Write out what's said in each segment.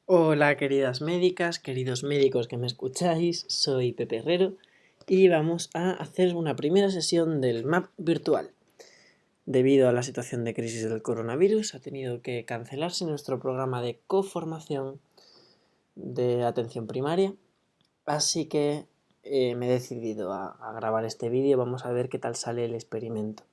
Hola queridas médicas, queridos médicos que me escucháis, soy Pepe Herrero y vamos a hacer una primera sesión del MAP virtual. Debido a la situación de crisis del coronavirus ha tenido que cancelarse nuestro programa de coformación de atención primaria, así que me he decidido a grabar este vídeo. Vamos a ver qué tal sale el experimento.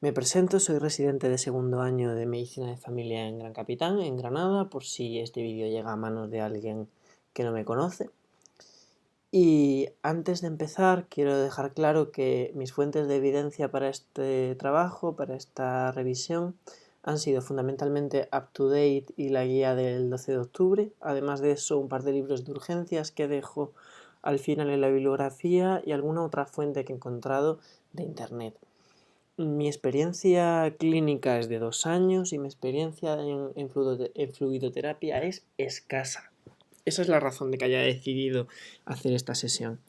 Me presento, soy residente de segundo año de Medicina de Familia en Gran Capitán, en Granada, por si este vídeo llega a manos de alguien que no me conoce. Y antes de empezar, quiero dejar claro que mis fuentes de evidencia para este trabajo, para esta revisión, han sido fundamentalmente UpToDate y la guía del 12 de octubre. Además de eso, un par de libros de urgencias que dejo al final en la bibliografía y alguna otra fuente que he encontrado de internet. Mi experiencia clínica es de 2 años y mi experiencia en fluidoterapia es escasa. Esa es la razón de que haya decidido hacer esta sesión.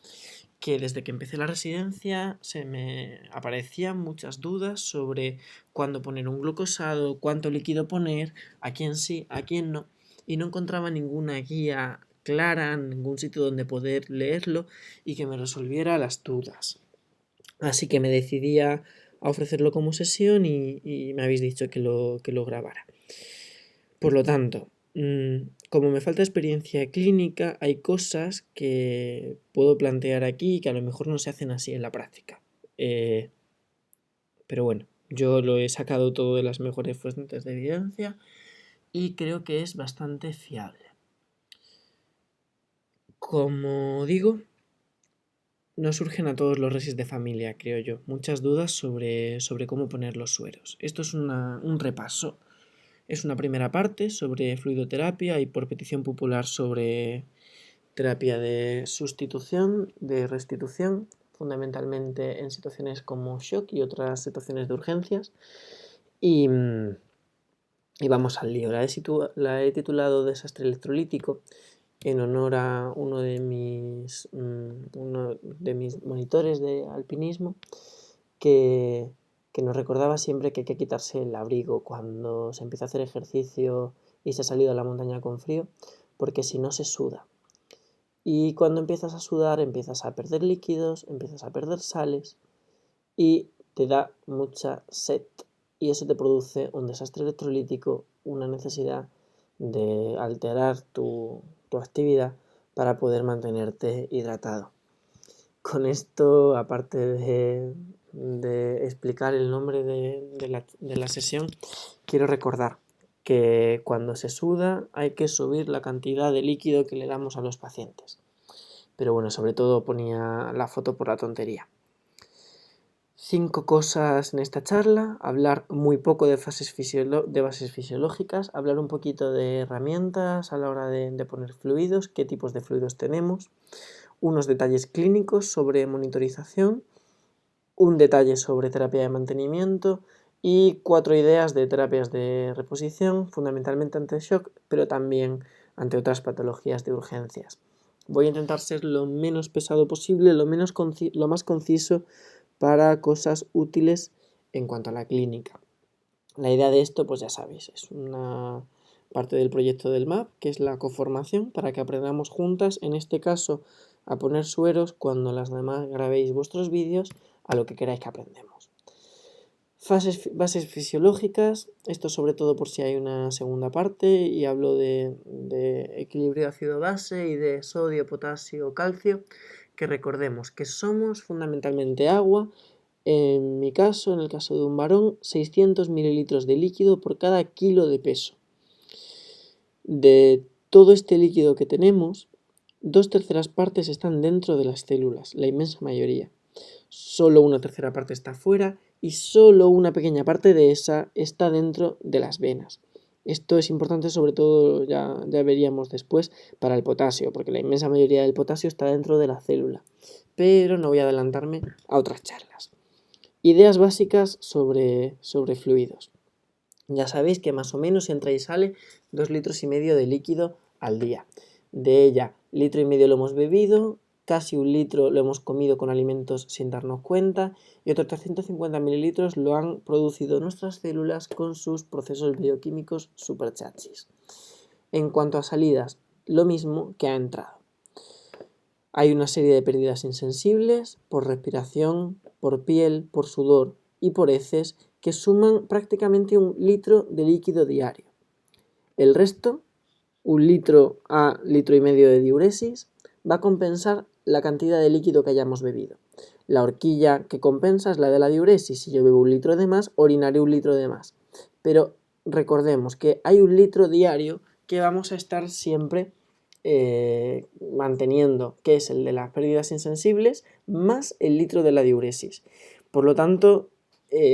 Que desde que empecé la residencia se me aparecían muchas dudas sobre cuándo poner un glucosado, cuánto líquido poner, a quién sí, a quién no. Y no encontraba ninguna guía clara, ningún sitio donde poder leerlo y que me resolviera las dudas. Así que me decidí a ofrecerlo como sesión y me habéis dicho que lo grabara. Por lo tanto, como me falta experiencia clínica, hay cosas que puedo plantear aquí que a lo mejor no se hacen así en la práctica. Pero bueno, yo lo he sacado todo de las mejores fuentes de evidencia y creo que es bastante fiable. Como digo, nos surgen a todos los resis de familia, creo yo, muchas dudas sobre cómo poner los sueros. Esto es un repaso. Es una primera parte sobre fluidoterapia y por petición popular sobre terapia de sustitución, de restitución, fundamentalmente en situaciones como shock y otras situaciones de urgencias. Y vamos al lío. La he titulado Desastre electrolítico en honor a uno de mis monitores de alpinismo que nos recordaba siempre que hay que quitarse el abrigo cuando se empieza a hacer ejercicio y se ha salido a la montaña con frío, porque si no se suda. Y cuando empiezas a sudar empiezas a perder líquidos, empiezas a perder sales y te da mucha sed. Y eso te produce un desastre electrolítico, una necesidad de alterar tu actividad para poder mantenerte hidratado. Con esto, aparte de explicar el nombre de la sesión, quiero recordar que cuando se suda hay que subir la cantidad de líquido que le damos a los pacientes. Pero bueno, sobre todo ponía la foto por la tontería. 5 cosas en esta charla: hablar muy poco de bases fisiológicas, hablar un poquito de herramientas a la hora de poner fluidos, qué tipos de fluidos tenemos, unos detalles clínicos sobre monitorización, un detalle sobre terapia de mantenimiento y 4 ideas de terapias de reposición, fundamentalmente ante shock, pero también ante otras patologías de urgencias. Voy a intentar ser lo menos pesado posible, lo más conciso para cosas útiles en cuanto a la clínica. La idea de esto, pues ya sabéis, es una parte del proyecto del MAP, que es la coformación, para que aprendamos juntas, en este caso, a poner sueros cuando las demás grabéis vuestros vídeos a lo que queráis que aprendemos. Bases fisiológicas, esto sobre todo por si hay una segunda parte, y hablo de equilibrio ácido-base y de sodio, potasio, calcio, que recordemos que somos fundamentalmente agua. En mi caso, en el caso de un varón, 600 mililitros de líquido por cada kilo de peso. De todo este líquido que tenemos, 2/3 partes están dentro de las células, la inmensa mayoría. Solo 1/3 parte está fuera y solo una pequeña parte de esa está dentro de las venas. Esto es importante, sobre todo, ya veríamos después, para el potasio, porque la inmensa mayoría del potasio está dentro de la célula. Pero no voy a adelantarme a otras charlas. Ideas básicas sobre fluidos. Ya sabéis que más o menos entra y sale 2,5 litros de líquido al día. De ella, 1,5 litros lo hemos bebido, casi 1 litro lo hemos comido con alimentos sin darnos cuenta y otros 350 mililitros lo han producido nuestras células con sus procesos bioquímicos superchachis. En cuanto a salidas, lo mismo que ha entrado. Hay una serie de pérdidas insensibles por respiración, por piel, por sudor y por heces que suman prácticamente 1 litro de líquido diario. El resto, 1 litro a litro y medio de diuresis, va a compensar la cantidad de líquido que hayamos bebido. La horquilla que compensa es la de la diuresis. Si yo bebo 1 litro de más, orinaré 1 litro de más. Pero recordemos que hay 1 litro diario que vamos a estar siempre manteniendo, que es el de las pérdidas insensibles, más el litro de la diuresis. Por lo tanto,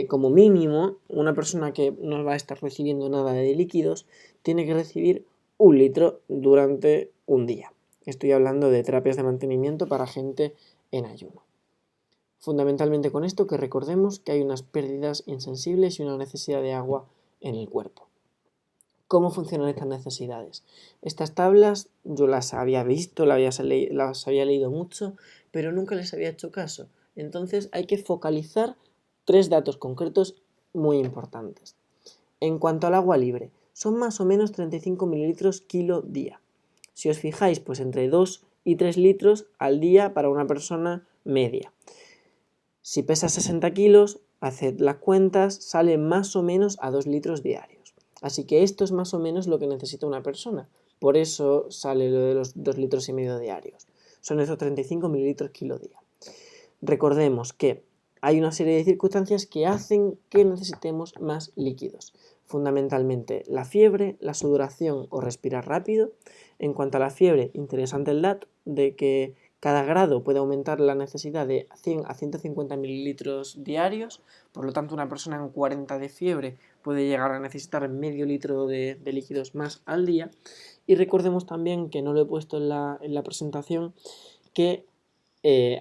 como mínimo, una persona que no va a estar recibiendo nada de líquidos tiene que recibir 1 litro durante un día. Estoy hablando de terapias de mantenimiento para gente en ayuno. Fundamentalmente con esto que recordemos que hay unas pérdidas insensibles y una necesidad de agua en el cuerpo. ¿Cómo funcionan estas necesidades? Estas tablas yo las había visto, las había leído mucho, pero nunca les había hecho caso. Entonces hay que focalizar 3 datos concretos muy importantes. En cuanto al agua libre, son más o menos 35 mililitros kilo día. Si os fijáis, pues entre 2 y 3 litros al día para una persona media. Si pesa 60 kilos, haced las cuentas, sale más o menos a 2 litros diarios. Así que esto es más o menos lo que necesita una persona. Por eso sale lo de los 2 litros y medio diarios. Son esos 35 mililitros kilo día. Recordemos que hay una serie de circunstancias que hacen que necesitemos más líquidos. Fundamentalmente la fiebre, la sudoración o respirar rápido. En cuanto a la fiebre, interesante el dato de que cada grado puede aumentar la necesidad de 100 a 150 mililitros diarios, por lo tanto una persona en 40 de fiebre puede llegar a necesitar medio litro de líquidos más al día. Y recordemos también, que no lo he puesto en la presentación, que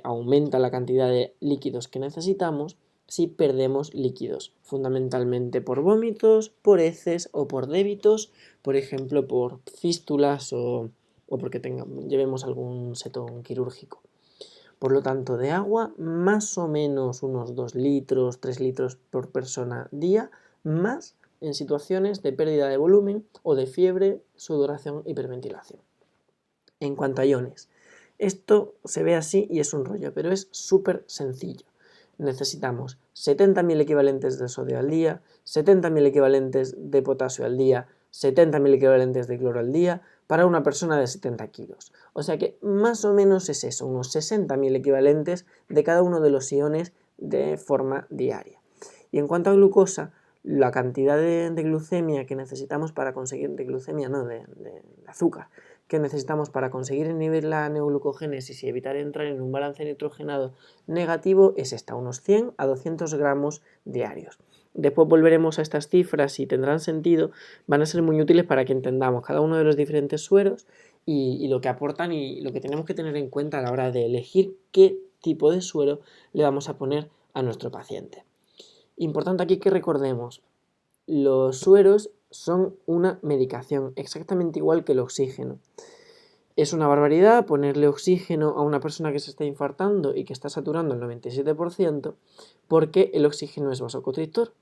aumenta la cantidad de líquidos que necesitamos si perdemos líquidos, fundamentalmente por vómitos, por heces o por débitos, por ejemplo por fístulas o porque llevemos algún setón quirúrgico. Por lo tanto, de agua, más o menos unos 2 litros, 3 litros por persona día, más en situaciones de pérdida de volumen o de fiebre, sudoración, hiperventilación. En cuanto a iones, esto se ve así y es un rollo, pero es súper sencillo. Necesitamos 70.000 equivalentes de sodio al día, 70.000 equivalentes de potasio al día, 70.000 equivalentes de cloro al día para una persona de 70 kilos. O sea que más o menos es eso, unos 60.000 equivalentes de cada uno de los iones de forma diaria. Y en cuanto a glucosa, la cantidad de glucemia que necesitamos para conseguir, de glucemia no, de azúcar, que necesitamos para conseguir inhibir la neoglucogénesis y evitar entrar en un balance nitrogenado negativo es esta, unos 100 a 200 gramos diarios. Después volveremos a estas cifras y tendrán sentido, van a ser muy útiles para que entendamos cada uno de los diferentes sueros y lo que aportan y lo que tenemos que tener en cuenta a la hora de elegir qué tipo de suero le vamos a poner a nuestro paciente. Importante aquí que recordemos, los sueros son una medicación, exactamente igual que el oxígeno. Es una barbaridad ponerle oxígeno a una persona que se está infartando y que está saturando el 97% porque el oxígeno es vasoconstrictor.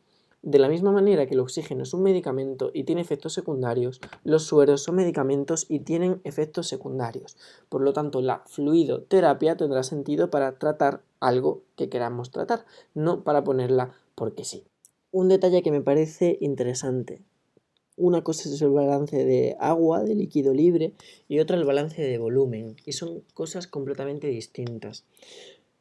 De la misma manera que el oxígeno es un medicamento y tiene efectos secundarios, los sueros son medicamentos y tienen efectos secundarios. Por lo tanto, la fluidoterapia tendrá sentido para tratar algo que queramos tratar, no para ponerla porque sí. Un detalle que me parece interesante. Una cosa es el balance de agua, de líquido libre, y otra el balance de volumen, y son cosas completamente distintas.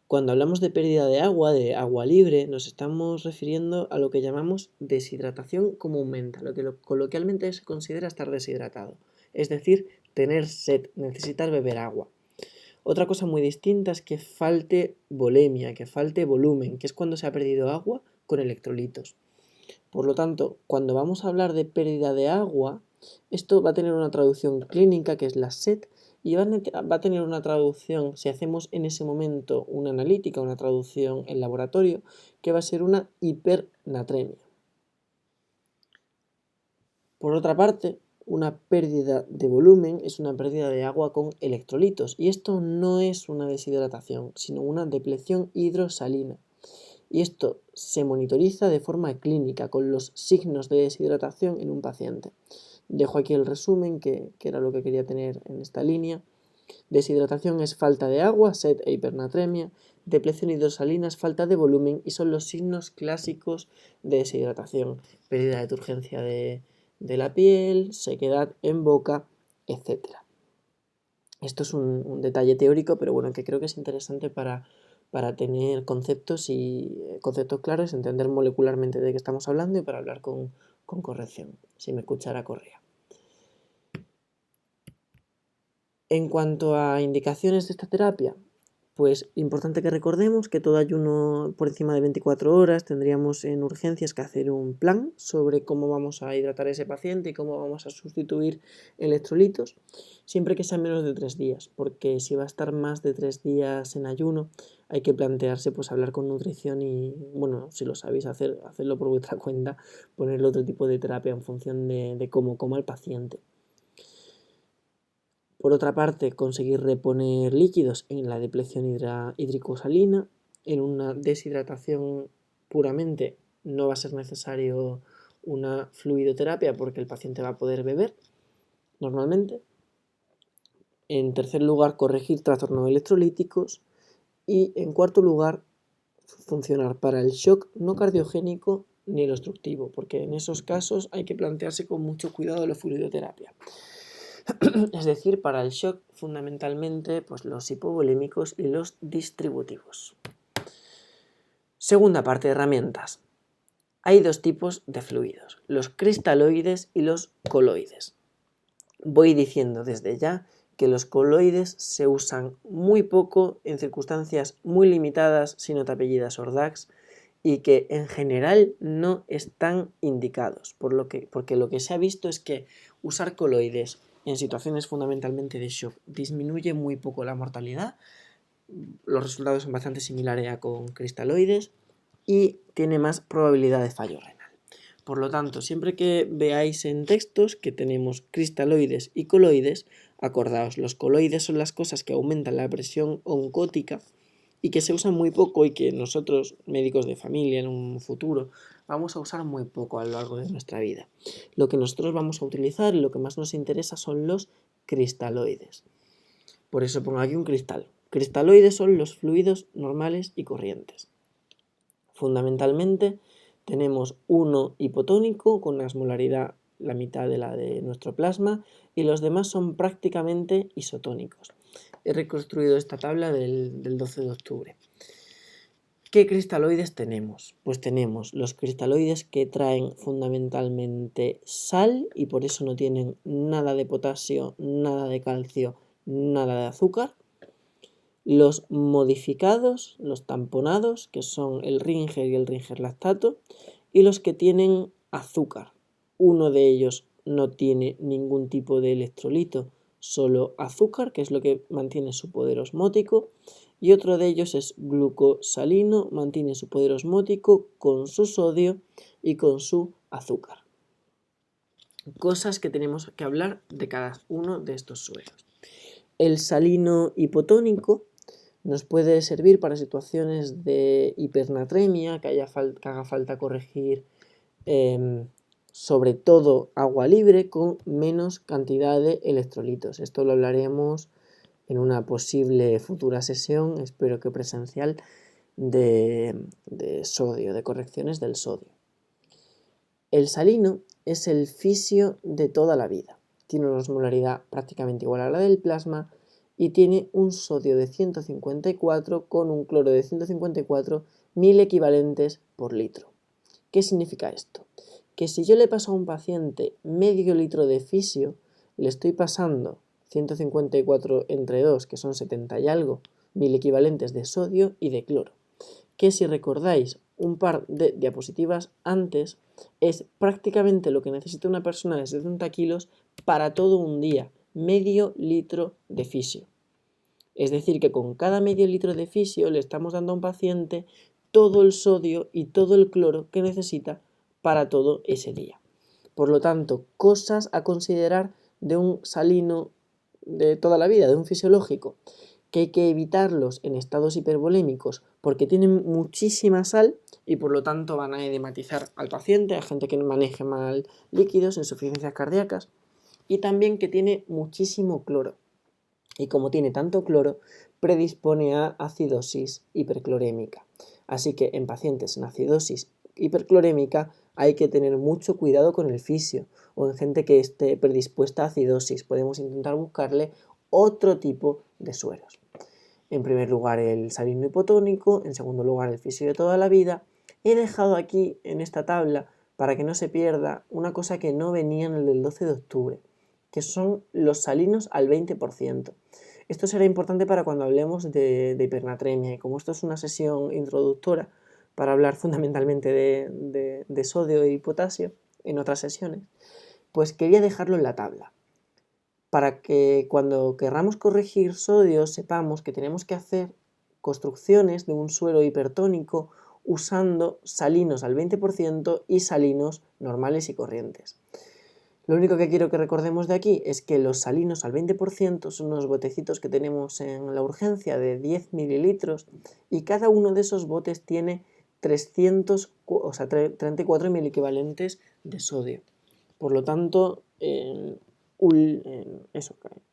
Cuando hablamos de pérdida de agua libre, nos estamos refiriendo a lo que llamamos deshidratación comúnmente, lo que coloquialmente se considera estar deshidratado, es decir, tener sed, necesitar beber agua. Otra cosa muy distinta es que falte volemia, que falte volumen, que es cuando se ha perdido agua con electrolitos. Por lo tanto, cuando vamos a hablar de pérdida de agua, esto va a tener una traducción clínica que es la sed y va a tener una traducción, si hacemos en ese momento una analítica, una traducción en laboratorio, que va a ser una hipernatremia. Por otra parte, una pérdida de volumen es una pérdida de agua con electrolitos y esto no es una deshidratación, sino una depleción hidrosalina. Y esto se monitoriza de forma clínica con los signos de deshidratación en un paciente. Dejo aquí el resumen, que era lo que quería tener en esta línea. Deshidratación es falta de agua, sed e hipernatremia. Depleción hidrosalina es falta de volumen y son los signos clásicos de deshidratación. Pérdida de turgencia de la piel, sequedad en boca, etc. Esto es un detalle teórico, pero bueno, que creo que es interesante para tener conceptos claros, entender molecularmente de qué estamos hablando y para hablar con corrección, si me escuchara Correa. En cuanto a indicaciones de esta terapia, pues importante que recordemos que todo ayuno por encima de 24 horas tendríamos en urgencias que hacer un plan sobre cómo vamos a hidratar a ese paciente y cómo vamos a sustituir electrolitos, siempre que sea menos de 3 días, porque si va a estar más de 3 días en ayuno, hay que plantearse pues hablar con nutrición y, bueno, si lo sabéis hacer, hacerlo por vuestra cuenta, ponerle otro tipo de terapia en función de cómo coma el paciente. Por otra parte, conseguir reponer líquidos en la depleción hídrico-salina. En una deshidratación puramente no va a ser necesario una fluidoterapia porque el paciente va a poder beber normalmente. En tercer lugar, corregir trastornos electrolíticos. Y en cuarto lugar, funcionar para el shock no cardiogénico ni el obstructivo, porque en esos casos hay que plantearse con mucho cuidado la fluidoterapia. Es decir, para el shock fundamentalmente pues los hipovolémicos y los distributivos. Segunda parte de herramientas. Hay dos tipos de fluidos, los cristaloides y los coloides. Voy diciendo desde ya que los coloides se usan muy poco en circunstancias muy limitadas, sin apellidas Ordax, y que en general no están indicados, porque lo que se ha visto es que usar coloides en situaciones fundamentalmente de shock disminuye muy poco la mortalidad, los resultados son bastante similares a con cristaloides y tiene más probabilidad de fallo renal. Por lo tanto, siempre que veáis en textos que tenemos cristaloides y coloides, acordaos, los coloides son las cosas que aumentan la presión oncótica y que se usan muy poco y que nosotros, médicos de familia, en un futuro, vamos a usar muy poco a lo largo de nuestra vida. Lo que nosotros vamos a utilizar y lo que más nos interesa son los cristaloides. Por eso pongo aquí un cristal. Cristaloides son los fluidos normales y corrientes. Fundamentalmente tenemos uno hipotónico con una osmolaridad la mitad de la de nuestro plasma y los demás son prácticamente isotónicos. He reconstruido esta tabla del 12 de octubre. ¿Qué cristaloides tenemos? Pues tenemos los cristaloides que traen fundamentalmente sal y por eso no tienen nada de potasio, nada de calcio, nada de azúcar. Los modificados, los tamponados, que son el Ringer y el Ringer lactato, y los que tienen azúcar. Uno de ellos no tiene ningún tipo de electrolito, solo azúcar, que es lo que mantiene su poder osmótico, y otro de ellos es glucosalino, mantiene su poder osmótico con su sodio y con su azúcar. Cosas que tenemos que hablar de cada uno de estos sueros. El salino hipotónico nos puede servir para situaciones de hipernatremia, que haga falta corregir sobre todo agua libre con menos cantidad de electrolitos. Esto lo hablaremos en una posible futura sesión, espero que presencial, de sodio, de correcciones del sodio. El salino es el fisio de toda la vida. Tiene una osmolaridad prácticamente igual a la del plasma y tiene un sodio de 154 con un cloro de 154 mil equivalentes por litro. ¿Qué significa esto? Que si yo le paso a un paciente medio litro de fisio, le estoy pasando 154 entre 2, que son 70 y algo, mil equivalentes de sodio y de cloro. Que si recordáis un par de diapositivas antes, es prácticamente lo que necesita una persona de 70 kilos para todo un día, medio litro de fisio. Es decir, que con cada medio litro de fisio le estamos dando a un paciente todo el sodio y todo el cloro que necesita para todo ese día. Por lo tanto, cosas a considerar de un salino de toda la vida, de un fisiológico, que hay que evitarlos en estados hipervolémicos porque tienen muchísima sal y por lo tanto van a edematizar al paciente, a gente que maneje mal líquidos, insuficiencias cardíacas. y también que tiene muchísimo cloro. Y como tiene tanto cloro, predispone a acidosis hiperclorémica. Así que en pacientes en acidosis hiperclorémica hay que tener mucho cuidado con el fisio, o en gente que esté predispuesta a acidosis. Podemos intentar buscarle otro tipo de sueros. En primer lugar el salino hipotónico, en segundo lugar el fisio de toda la vida. He dejado aquí en esta tabla, para que no se pierda, una cosa que no venía en el del 12 de octubre, que son los salinos al 20%. Esto será importante para cuando hablemos de hipernatremia, y como esto es una sesión introductora para hablar fundamentalmente de sodio y potasio en otras sesiones, pues quería dejarlo en la tabla, para que cuando querramos corregir sodio sepamos que tenemos que hacer construcciones de un suero hipertónico usando salinos al 20% y salinos normales y corrientes. Lo único que quiero que recordemos de aquí es que los salinos al 20% son unos botecitos que tenemos en la urgencia de 10 mililitros y cada uno de esos botes tiene 34 mil equivalentes de sodio. Por lo tanto,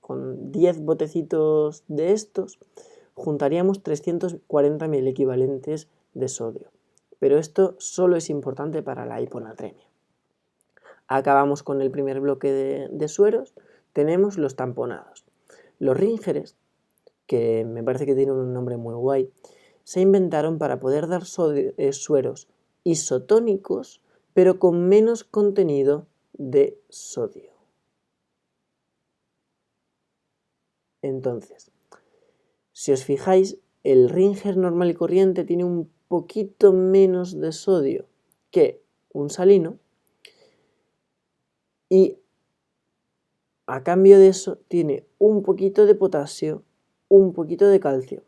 con 10 botecitos de estos juntaríamos 340.000 equivalentes de sodio. Pero esto solo es importante para la hiponatremia. Acabamos con el primer bloque de sueros. Tenemos los tamponados. Los Ringeres, que me parece que tienen un nombre muy guay, se inventaron para poder dar sueros isotónicos, pero con menos contenido de sodio. Entonces, si os fijáis, el Ringer normal y corriente tiene un poquito menos de sodio que un salino, y a cambio de eso tiene un poquito de potasio, un poquito de calcio.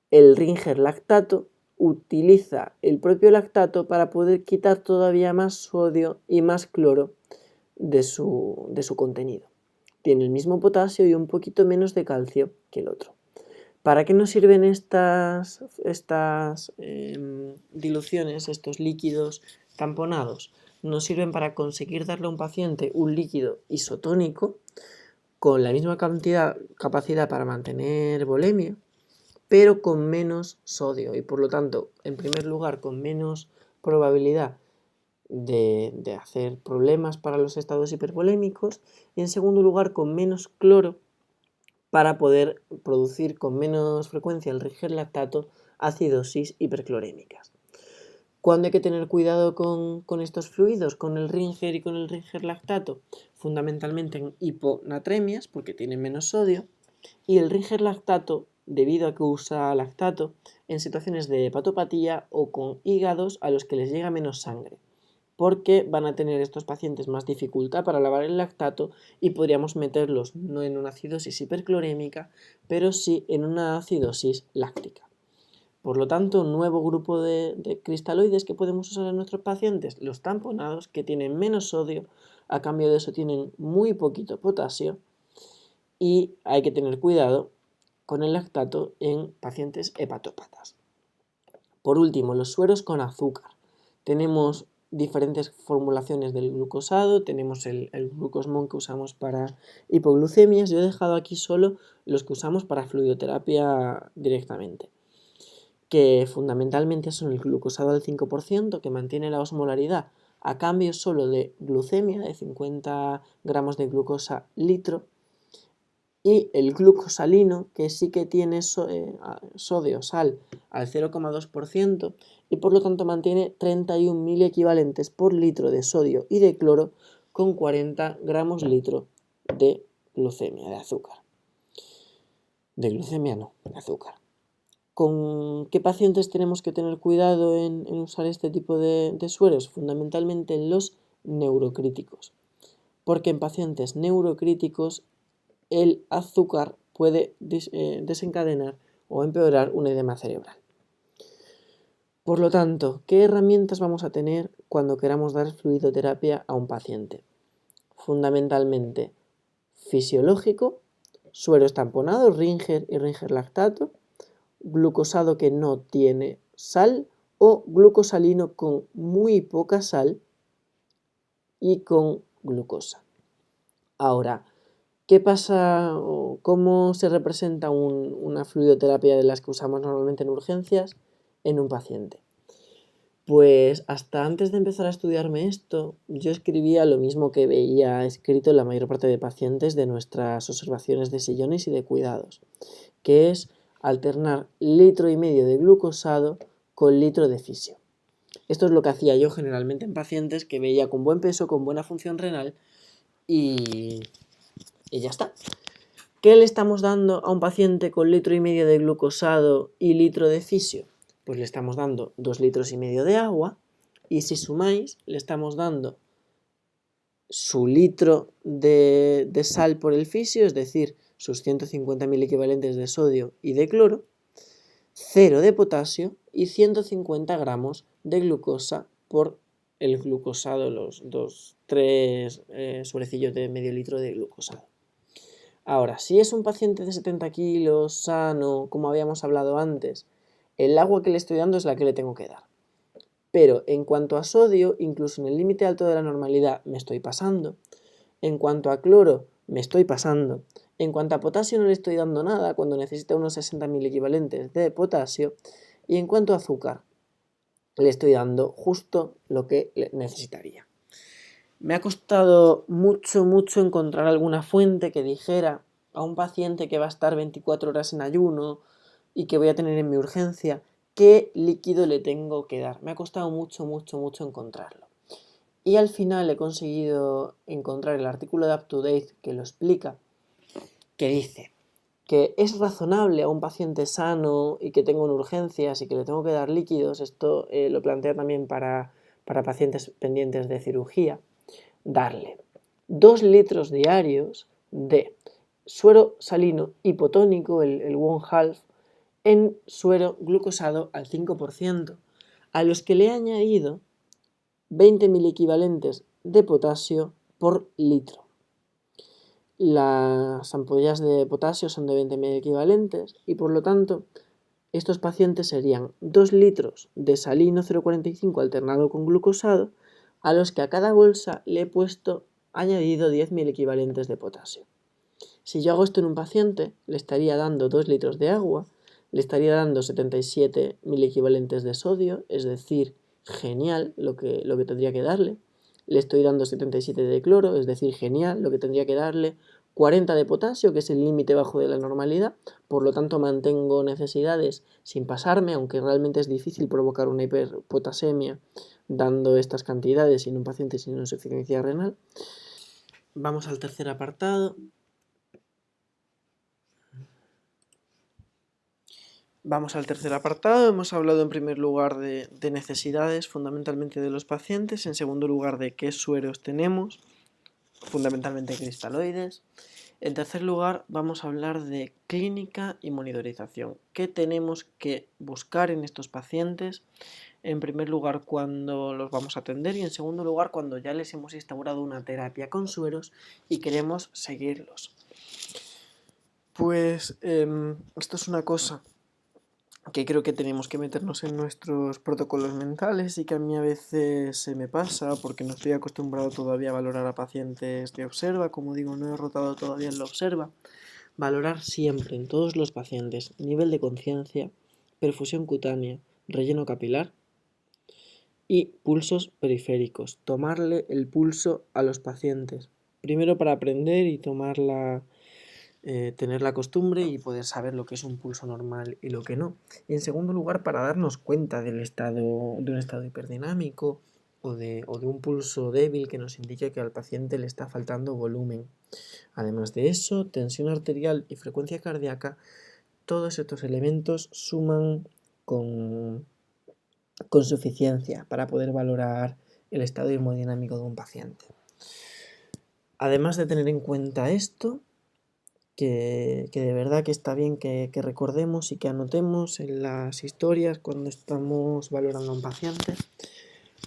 El Ringer lactato utiliza el propio lactato para poder quitar todavía más sodio y más cloro de su contenido. Tiene el mismo potasio y un poquito menos de calcio que el otro. ¿Para qué nos sirven estas diluciones, estos líquidos tamponados? Nos sirven para conseguir darle a un paciente un líquido isotónico con la misma capacidad para mantener volemia, pero con menos sodio y por lo tanto, en primer lugar, con menos probabilidad de hacer problemas para los estados hipervolémicos, y en segundo lugar, con menos cloro para poder producir con menos frecuencia el Ringer lactato acidosis hiperclorémicas. ¿Cuándo hay que tener cuidado con estos fluidos, con el Ringer y con el Ringer lactato? Fundamentalmente en hiponatremias, porque tienen menos sodio, y el Ringer lactato, debido a que usa lactato, en situaciones de hepatopatía o con hígados a los que les llega menos sangre, porque van a tener estos pacientes más dificultad para lavar el lactato y podríamos meterlos no en una acidosis hiperclorémica, pero sí en una acidosis láctica. Por lo tanto, un nuevo grupo de cristaloides que podemos usar en nuestros pacientes, los tamponados, que tienen menos sodio, a cambio de eso tienen muy poquito potasio, y hay que tener cuidado con el lactato en pacientes hepatópatas. Por último, los sueros con azúcar. Tenemos diferentes formulaciones del glucosado, tenemos el glucosmón que usamos para hipoglucemias. Yo he dejado aquí solo los que usamos para fluidoterapia directamente, que fundamentalmente son el glucosado al 5%, que mantiene la osmolaridad a cambio solo de glucemia, de 50 gramos de glucosa litro, y el glucosalino, que sí que tiene sodio, sal, al 0,2%, y por lo tanto mantiene 31.000 equivalentes por litro de sodio y de cloro, con 40 gramos litro de glucemia, de azúcar. De glucemia no, de azúcar. ¿Con qué pacientes tenemos que tener cuidado en usar este tipo de sueros? Fundamentalmente en los neurocríticos, porque en pacientes neurocríticos el azúcar puede desencadenar o empeorar un edema cerebral. Por lo tanto, ¿qué herramientas vamos a tener cuando queramos dar fluidoterapia a un paciente? Fundamentalmente fisiológico, sueros tamponados, Ringer y Ringer lactato, glucosado que no tiene sal o glucosalino con muy poca sal y con glucosa. Ahora, ¿qué pasa o cómo se representa una fluidoterapia de las que usamos normalmente en urgencias en un paciente? Pues hasta antes de empezar a estudiarme esto, yo escribía lo mismo que veía escrito en la mayor parte de pacientes de nuestras observaciones de sillones y de cuidados, que es alternar 1,5 litros de glucosado con litro de fisio. Esto es lo que hacía yo generalmente en pacientes que veía con buen peso, con buena función renal y ya está. ¿Qué le estamos dando a un paciente con 1,5 litros de glucosado y litro de fisio? Pues le estamos dando 2,5 litros de agua y si sumáis le estamos dando su litro de sal por el fisio, es decir, sus 150.000 equivalentes de sodio y de cloro, 0 de potasio y 150 gramos de glucosa por el glucosado, los 3 sobrecillos de medio litro de glucosado. Ahora, si es un paciente de 70 kilos, sano, como habíamos hablado antes, el agua que le estoy dando es la que le tengo que dar. Pero en cuanto a sodio, incluso en el límite alto de la normalidad me estoy pasando. En cuanto a cloro, me estoy pasando. En cuanto a potasio no le estoy dando nada cuando necesita unos 60.000 equivalentes de potasio. Y en cuanto a azúcar, le estoy dando justo lo que necesitaría. Me ha costado mucho encontrar alguna fuente que dijera a un paciente que va a estar 24 horas en ayuno y que voy a tener en mi urgencia qué líquido le tengo que dar. Me ha costado mucho encontrarlo. Y al final he conseguido encontrar el artículo de UpToDate que lo explica, que dice que es razonable a un paciente sano y que tengo en urgencias y que le tengo que dar líquidos, esto lo plantea también para pacientes pendientes de cirugía, darle 2 litros diarios de suero salino hipotónico, el 1/2, en suero glucosado al 5%, a los que le he añadido 20.000 equivalentes de potasio por litro. Las ampollas de potasio son de 20.000 equivalentes y por lo tanto estos pacientes serían 2 litros de salino 0,45 alternado con glucosado, a los que a cada bolsa le he añadido 10.000 equivalentes de potasio. Si yo hago esto en un paciente, le estaría dando 2 litros de agua, le estaría dando 77.000 equivalentes de sodio, es decir, genial lo que tendría que darle. Le estoy dando 77 de cloro, es decir, genial lo que tendría que darle. 40 de potasio, que es el límite bajo de la normalidad, por lo tanto mantengo necesidades sin pasarme, aunque realmente es difícil provocar una hiperpotasemia dando estas cantidades en un paciente sin insuficiencia renal. Vamos al tercer apartado. Hemos hablado en primer lugar de necesidades, fundamentalmente de los pacientes, en segundo lugar de qué sueros tenemos, fundamentalmente cristaloides. En tercer lugar vamos a hablar de clínica y monitorización. ¿Qué tenemos que buscar en estos pacientes? En primer lugar, cuando los vamos a atender y en segundo lugar, cuando ya les hemos instaurado una terapia con sueros y queremos seguirlos. Pues esto es una cosa que creo que tenemos que meternos en nuestros protocolos mentales y que a mí a veces se me pasa porque no estoy acostumbrado todavía a valorar a pacientes de Observa, como digo, no he rotado todavía en la Observa. Valorar siempre en todos los pacientes nivel de conciencia, perfusión cutánea, relleno capilar y pulsos periféricos. Tomarle el pulso a los pacientes, primero para aprender y tener la costumbre y poder saber lo que es un pulso normal y lo que no. Y en segundo lugar, para darnos cuenta de un estado hiperdinámico o de un pulso débil que nos indique que al paciente le está faltando volumen. Además de eso, tensión arterial y frecuencia cardíaca, todos estos elementos suman con suficiencia para poder valorar el estado hemodinámico de un paciente. Además de tener en cuenta esto, que de verdad que está bien que recordemos y que anotemos en las historias cuando estamos valorando a un paciente,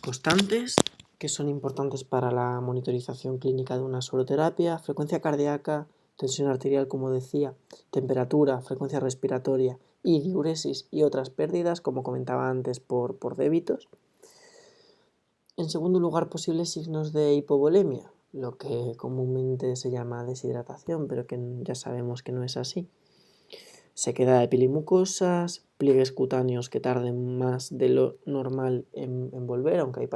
constantes que son importantes para la monitorización clínica de una sueroterapia, frecuencia cardíaca, tensión arterial, como decía, temperatura, frecuencia respiratoria y diuresis y otras pérdidas, como comentaba antes, por débitos. En segundo lugar, posibles signos de hipovolemia, lo que comúnmente se llama deshidratación, pero que ya sabemos que no es así. Sequedad de piel y mucosas, pliegues cutáneos que tarden más de lo normal en volver, aunque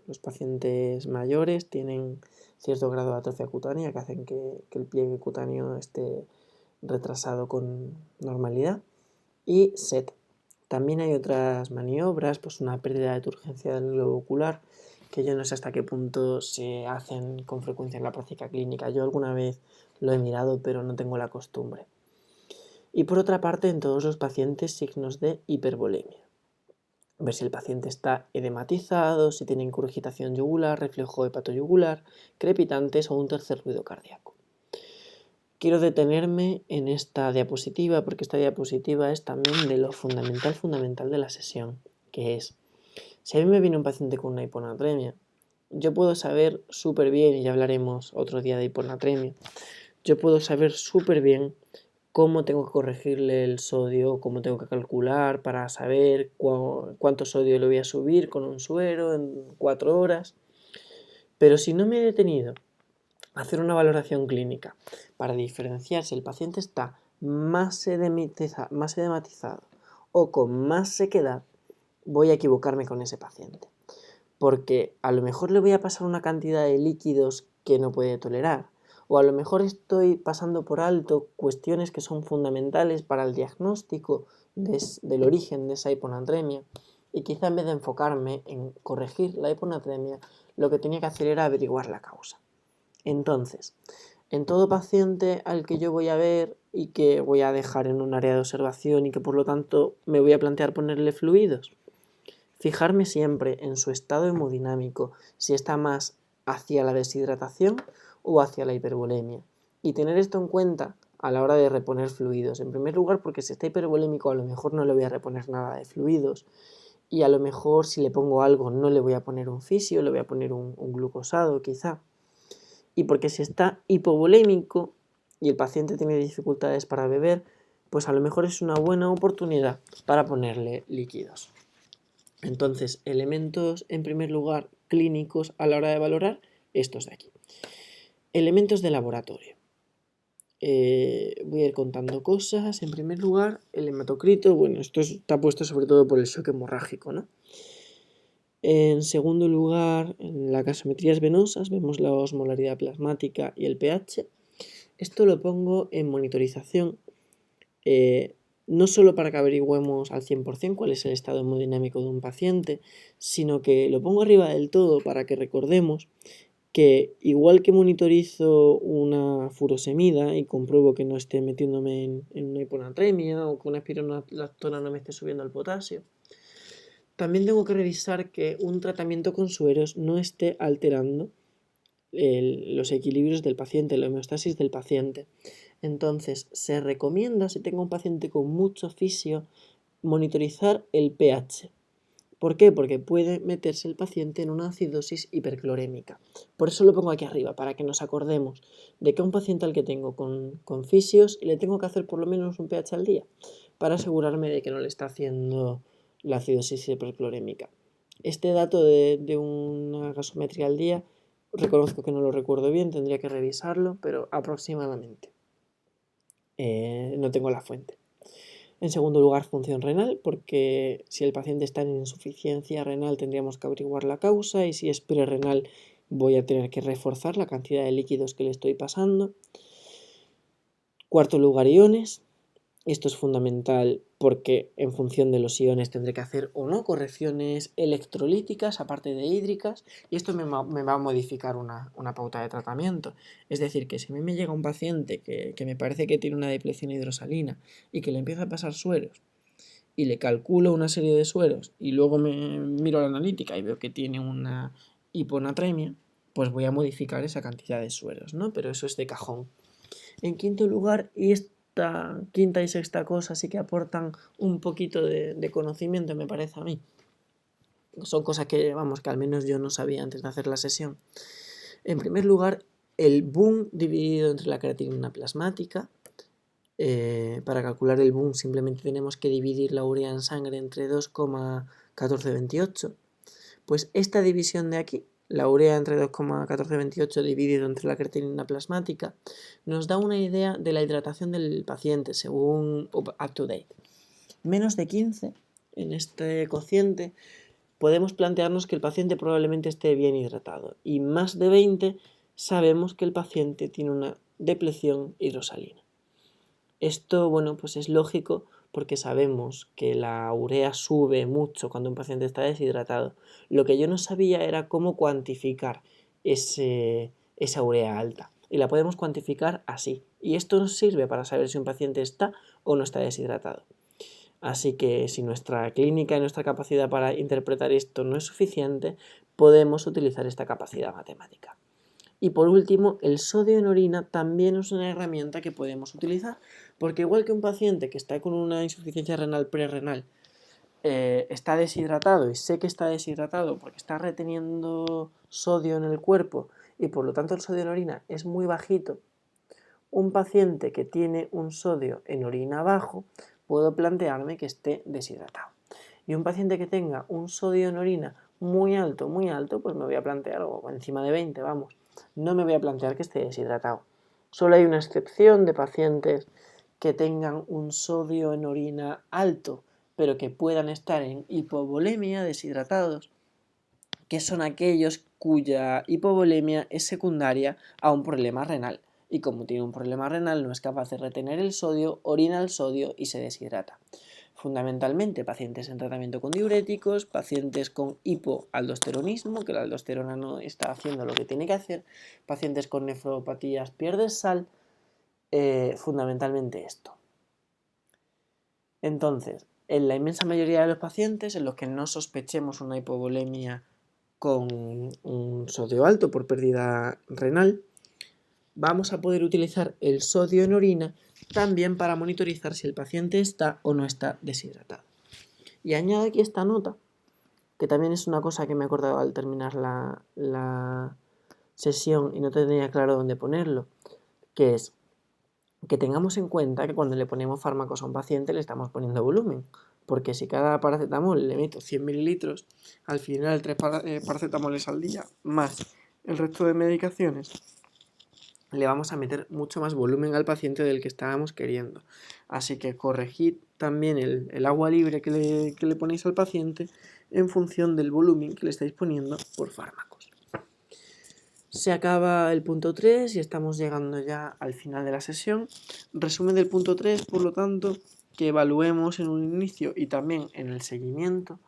los pacientes mayores tienen cierto grado de atrofia cutánea que hacen que el pliegue cutáneo esté retrasado con normalidad. Y SET. También hay otras maniobras, pues una pérdida de turgencia del globo ocular, que yo no sé hasta qué punto se hacen con frecuencia en la práctica clínica. Yo alguna vez lo he mirado, pero no tengo la costumbre. Y por otra parte, en todos los pacientes, signos de hipervolemia. Ver si el paciente está edematizado, si tiene incurgitación yugular, reflejo hepatoyugular, crepitantes o un tercer ruido cardíaco. Quiero detenerme en esta diapositiva porque esta diapositiva es también de lo fundamental de la sesión, que es, si a mí me viene un paciente con una hiponatremia, yo puedo saber súper bien, y ya hablaremos otro día de hiponatremia, yo puedo saber súper bien cómo tengo que corregirle el sodio, cómo tengo que calcular para saber cuánto sodio le voy a subir con un suero en 4 horas. Pero si no me he detenido a hacer una valoración clínica para diferenciar si el paciente está más edematizado o con más sequedad, voy a equivocarme con ese paciente. Porque a lo mejor le voy a pasar una cantidad de líquidos que no puede tolerar, o a lo mejor estoy pasando por alto cuestiones que son fundamentales para el diagnóstico del origen de esa hiponatremia, y quizá en vez de enfocarme en corregir la hiponatremia, lo que tenía que hacer era averiguar la causa. Entonces, en todo paciente al que yo voy a ver y que voy a dejar en un área de observación y que por lo tanto me voy a plantear ponerle fluidos, fijarme siempre en su estado hemodinámico, si está más hacia la deshidratación o hacia la hipervolemia. Y tener esto en cuenta a la hora de reponer fluidos. En primer lugar, porque si está hipervolémico a lo mejor no le voy a reponer nada de fluidos. Y a lo mejor si le pongo algo no le voy a poner un fisio, le voy a poner un glucosado quizá. Y porque si está hipovolémico y el paciente tiene dificultades para beber, pues a lo mejor es una buena oportunidad para ponerle líquidos. Entonces, elementos en primer lugar clínicos a la hora de valorar estos de aquí. Elementos de laboratorio. Voy a ir contando cosas. En primer lugar, el hematocrito, bueno, esto está puesto sobre todo por el shock hemorrágico, ¿no? En segundo lugar, en las gasometrías venosas vemos la osmolaridad plasmática y el pH. Esto lo pongo en monitorización, no solo para que averigüemos al 100% cuál es el estado hemodinámico de un paciente, sino que lo pongo arriba del todo para que recordemos que igual que monitorizo una furosemida y compruebo que no esté metiéndome en una hiponatremia o que una espironolactona no me esté subiendo el potasio, también tengo que revisar que un tratamiento con sueros no esté alterando los equilibrios del paciente, la homeostasis del paciente. Entonces, se recomienda, si tengo un paciente con mucho fisio, monitorizar el pH. ¿Por qué? Porque puede meterse el paciente en una acidosis hiperclorémica. Por eso lo pongo aquí arriba, para que nos acordemos de que a un paciente al que tengo con fisios le tengo que hacer por lo menos un pH al día, para asegurarme de que no le está haciendo la acidosis hiperclorémica. Este dato de una gasometría al día, reconozco que no lo recuerdo bien, tendría que revisarlo, pero aproximadamente. No tengo la fuente. En segundo lugar, función renal, porque si el paciente está en insuficiencia renal tendríamos que averiguar la causa, y si es prerrenal voy a tener que reforzar la cantidad de líquidos que le estoy pasando. Cuarto lugar, iones. Esto es fundamental porque en función de los iones tendré que hacer o no correcciones electrolíticas aparte de hídricas, y esto me va a modificar una pauta de tratamiento. Es decir, que si a mí me llega un paciente que me parece que tiene una depleción hidrosalina y que le empiezo a pasar sueros y le calculo una serie de sueros y luego me miro la analítica y veo que tiene una hiponatremia, pues voy a modificar esa cantidad de sueros, ¿no? Pero eso es de cajón. En quinto lugar, y esta quinta y sexta cosa sí que aportan un poquito de conocimiento, me parece a mí. Son cosas que, vamos, que al menos yo no sabía antes de hacer la sesión. En primer lugar, el boom dividido entre la creatinina plasmática. Para calcular el boom simplemente tenemos que dividir la urea en sangre entre 2,1428. Pues esta división de aquí la urea entre 2,1428 dividido entre la creatinina plasmática, nos da una idea de la hidratación del paciente según UpToDate. Menos de 15 en este cociente podemos plantearnos que el paciente probablemente esté bien hidratado, y más de 20 sabemos que el paciente tiene una depleción hidrosalina. Esto, bueno, pues es lógico porque sabemos que la urea sube mucho cuando un paciente está deshidratado. Lo que yo no sabía era cómo cuantificar esa urea alta. Y la podemos cuantificar así. Y esto nos sirve para saber si un paciente está o no está deshidratado. Así que si nuestra clínica y nuestra capacidad para interpretar esto no es suficiente, podemos utilizar esta capacidad matemática. Y por último, el sodio en orina también es una herramienta que podemos utilizar, porque igual que un paciente que está con una insuficiencia renal prerrenal está deshidratado, y sé que está deshidratado porque está reteniendo sodio en el cuerpo y por lo tanto el sodio en orina es muy bajito, un paciente que tiene un sodio en orina bajo, puedo plantearme que esté deshidratado. Y un paciente que tenga un sodio en orina muy alto, pues me voy a plantear, o encima de 20, vamos, no me voy a plantear que esté deshidratado. Solo hay una excepción de pacientes que tengan un sodio en orina alto, pero que puedan estar en hipovolemia, deshidratados, que son aquellos cuya hipovolemia es secundaria a un problema renal. Y como tiene un problema renal, no es capaz de retener el sodio, orina el sodio y se deshidrata. Fundamentalmente pacientes en tratamiento con diuréticos, pacientes con hipoaldosteronismo, que la aldosterona no está haciendo lo que tiene que hacer, pacientes con nefropatías pierdes sal, fundamentalmente esto. Entonces, en la inmensa mayoría de los pacientes en los que no sospechemos una hipovolemia con un sodio alto por pérdida renal, vamos a poder utilizar el sodio en orina también para monitorizar si el paciente está o no está deshidratado. Y añado aquí esta nota, que también es una cosa que me he acordado al terminar la sesión y no tenía claro dónde ponerlo, que es que tengamos en cuenta que cuando le ponemos fármacos a un paciente le estamos poniendo volumen, porque si cada paracetamol le meto 100 mililitros, al final 3 paracetamoles al día más el resto de medicaciones, le vamos a meter mucho más volumen al paciente del que estábamos queriendo. Así que corregid también el agua libre que le ponéis al paciente en función del volumen que le estáis poniendo por fármacos. Se acaba el punto 3 y estamos llegando ya al final de la sesión. Resumen del punto 3, por lo tanto, que evaluemos en un inicio y también en el seguimiento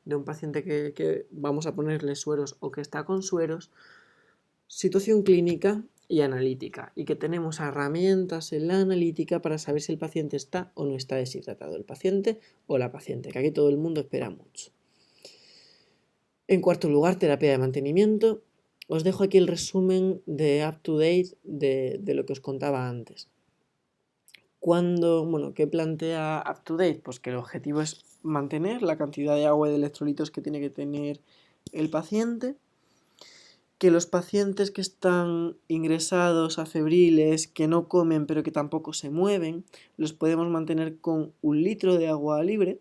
de un paciente que vamos a ponerle sueros o que está con sueros, situación clínica y analítica, y que tenemos herramientas en la analítica para saber si el paciente está o no está deshidratado, el paciente o la paciente, que aquí todo el mundo espera mucho. En cuarto lugar, terapia de mantenimiento. Os dejo aquí el resumen de UpToDate de lo que os contaba antes. ¿Qué plantea UpToDate? Pues que el objetivo es mantener la cantidad de agua y de electrolitos que tiene que tener el paciente, que los pacientes que están ingresados a febriles, que no comen pero que tampoco se mueven, los podemos mantener con 1 litro de agua libre,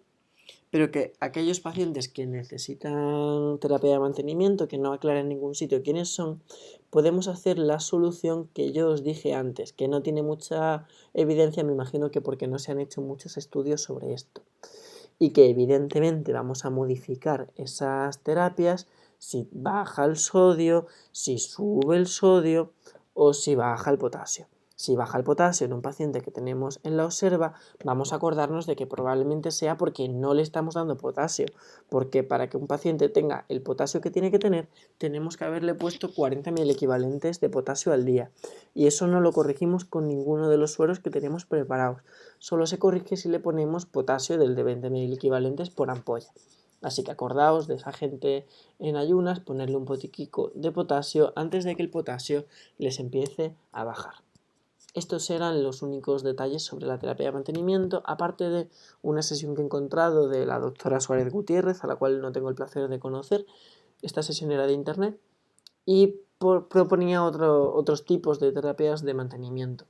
pero que aquellos pacientes que necesitan terapia de mantenimiento, que no aclara en ningún sitio quiénes son, podemos hacer la solución que yo os dije antes, que no tiene mucha evidencia, me imagino que porque no se han hecho muchos estudios sobre esto, y que evidentemente vamos a modificar esas terapias si baja el sodio, si sube el sodio o si baja el potasio. Si baja el potasio en un paciente que tenemos en la observa, vamos a acordarnos de que probablemente sea porque no le estamos dando potasio, porque para que un paciente tenga el potasio que tiene que tener, tenemos que haberle puesto 40.000 equivalentes de potasio al día, y eso no lo corregimos con ninguno de los sueros que tenemos preparados. Solo se corrige si le ponemos potasio del de 20.000 equivalentes por ampolla. Así que acordaos de esa gente en ayunas, ponerle un poquitico de potasio antes de que el potasio les empiece a bajar. Estos eran los únicos detalles sobre la terapia de mantenimiento, aparte de una sesión que he encontrado de la doctora Suárez Gutiérrez, a la cual no tengo el placer de conocer. Esta sesión era de internet y proponía otros tipos de terapias de mantenimiento.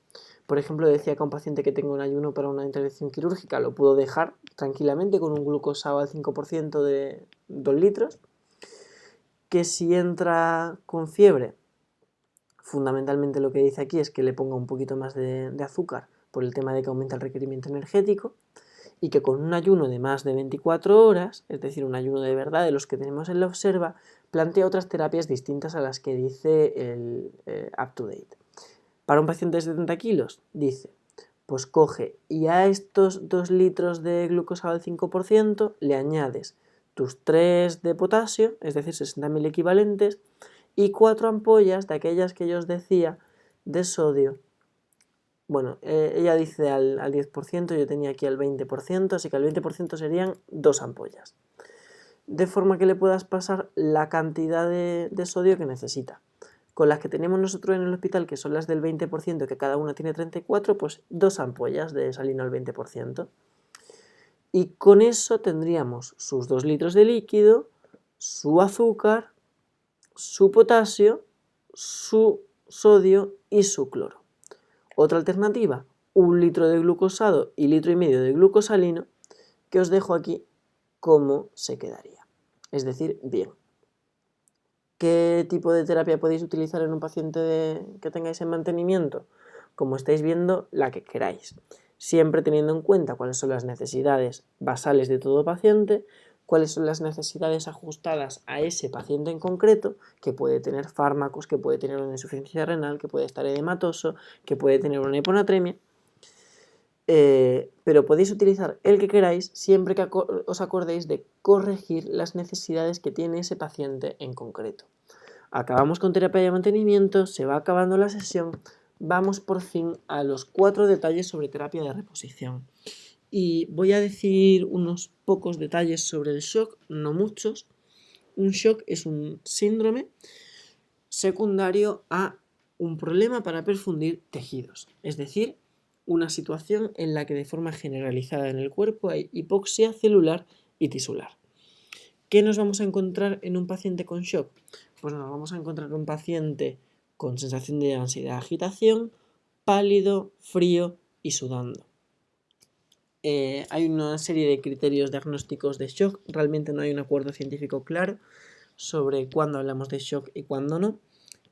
Por ejemplo, decía que a un paciente que tenga un ayuno para una intervención quirúrgica lo puedo dejar tranquilamente con un glucosado al 5% de 2 litros, que si entra con fiebre, fundamentalmente lo que dice aquí es que le ponga un poquito más de azúcar por el tema de que aumenta el requerimiento energético, y que con un ayuno de más de 24 horas, es decir, un ayuno de verdad de los que tenemos en la Observa, plantea otras terapias distintas a las que dice el UpToDate. Para un paciente de 70 kilos, dice, pues coge y a estos 2 litros de glucosado al 5% le añades tus 3 de potasio, es decir, 60.000 equivalentes, y 4 ampollas de aquellas que yo os decía de sodio. Bueno, ella dice al 10%, yo tenía aquí al 20%, así que al 20% serían 2 ampollas. De forma que le puedas pasar la cantidad de sodio que necesita. Con las que tenemos nosotros en el hospital, que son las del 20%, que cada una tiene 34, pues 2 ampollas de salino al 20%. Y con eso tendríamos sus 2 litros de líquido, su azúcar, su potasio, su sodio y su cloro. Otra alternativa, 1 litro de glucosado y 1,5 litros de glucosalino, que os dejo aquí cómo se quedaría. Es decir, bien. ¿Qué tipo de terapia podéis utilizar en un paciente que tengáis en mantenimiento? Como estáis viendo, la que queráis. Siempre teniendo en cuenta cuáles son las necesidades basales de todo paciente, cuáles son las necesidades ajustadas a ese paciente en concreto, que puede tener fármacos, que puede tener una insuficiencia renal, que puede estar edematoso, que puede tener una hiponatremia. Pero podéis utilizar el que queráis siempre que os acordéis de corregir las necesidades que tiene ese paciente en concreto. Acabamos con terapia de mantenimiento, se va acabando la sesión, vamos por fin a los 4 detalles sobre terapia de reposición. Y voy a decir unos pocos detalles sobre el shock, no muchos. Un shock es un síndrome secundario a un problema para perfundir tejidos, es decir, una situación en la que de forma generalizada en el cuerpo hay hipoxia celular y tisular. ¿Qué nos vamos a encontrar en un paciente con shock? Pues nos vamos a encontrar un paciente con sensación de ansiedad, agitación, pálido, frío y sudando. Hay una serie de criterios diagnósticos de shock, realmente no hay un acuerdo científico claro sobre cuándo hablamos de shock y cuándo no,